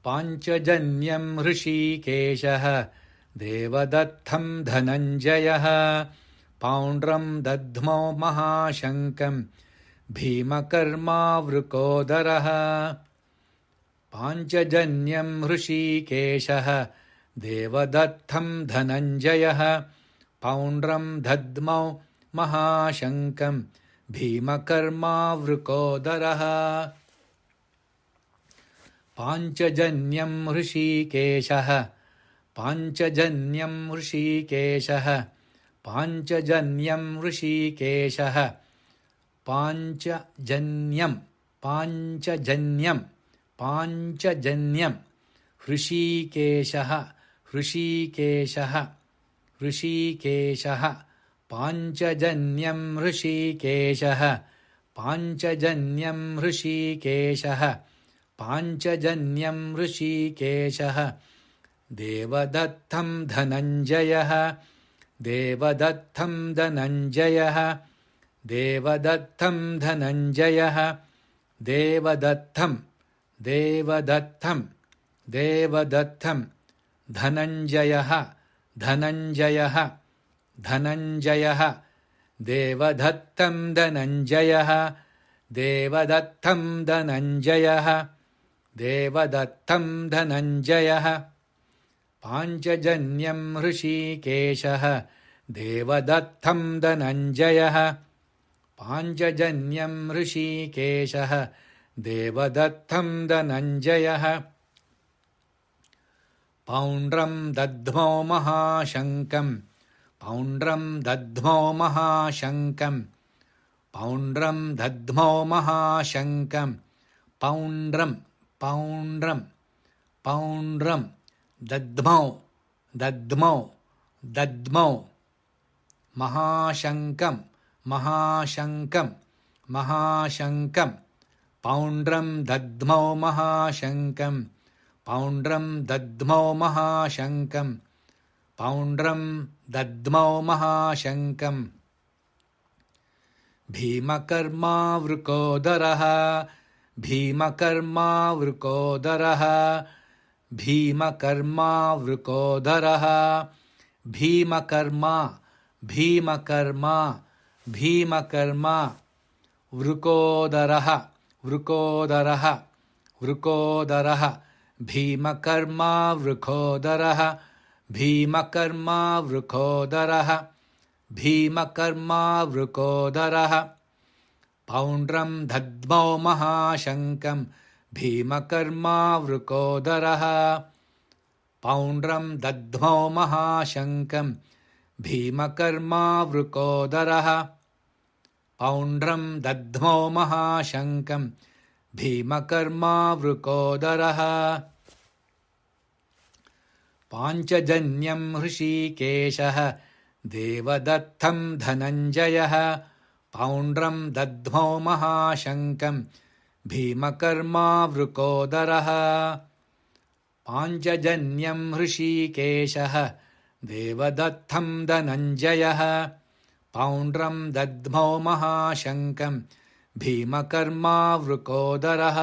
पाञ्चजन्यं हृषीकेशः देवदत्तं धनञ्जयः पौण्ड्रं दद्मो महाशङ्कं भीमकर्मावृकोदरः पाञ्चजन्यं हृषीकेशः देवदत्तं धनञ्जयः पौण्ड्रं दद्मो महाशङ्कं भीमकर्मावृकोदरः पाञ्चजन्यं हृषीकेशः पाञ्चजन्यं हृषीकेशः पाञ्चजन्यं हृषीकेशः पाञ्चजन्यं पाञ्चजन्यं पाञ्चजन्यं हृषीकेशः हृषीकेशः हृषीकेशः पाञ्चजन्यं हृषीकेशः पाञ्चजन्यं हृषीकेशः पाञ्चजन्यं हृषीकेशः देवदत्तं धनञ्जयः देवदत्तं धनञ्जयः देवदत्तं धनञ्जयः देवदत्तं देवदत्तं देवदत्तं धनञ्जयः धनञ्जयः धनञ्जयः देवदत्तं धनञ्जयः देवदत्तं धनञ्जयः देवदत्तं धनञ्जयः पाञ्चजन्यं हृषीकेशः देवदत्तं धनञ्जयः पाञ्चजन्यं हृषीकेशः देवदत्तं धनञ्जयः पौण्ड्रं दद्मो महाशङ्कं पौण्ड्रं दद्मो महाशङ्कं पौण्ड्रं दद्मो महाशङ्कं पौण्ड्रं पौण्ड्रं पौण्ड्रं दद्मो दद्मो दद्मो महाशङ्कं महाशङ्कं महाशङ्कं पौण्ड्रं दद्मो महाशङ्कं पौण्ड्रं दद्मो महाशङ्कं पौण्ड्रं दद्मो महाशङ्कं भीमकर्मावृकोदरः भीमकर्मावृकोदरः भीमकर्मावृकोदरः भीमकर्मा भीमकर्मा भीमकर्मा वृकोदरः वृकोदरः वृकोदरः भीमकर्मा वृकोदरः भीमकर्मा वृकोदरः भीमकर्मा वृकोदरः पौण्ड्रं दद्मो महाशङ्कं भीमकर्मा वृकोदरः पौण्ड्रं दद्मो महाशङ्कं भीमकर्मा वृकोदरः पौण्ड्रं दद्मो महाशङ्कं भीमकर्मा वृकोदरः पाञ्चजन्यं हृषीकेशः देवदत्तं धनञ्जयः पौण्ड्रं दद्मो महाशङ्कं भीमकर्मा वृकोदरः पाञ्चजन्यं हृषीकेशः देवदत्तं धनञ्जयः पौण्ड्रं दद्मो महाशङ्कं भीमकर्मा वृकोदरः।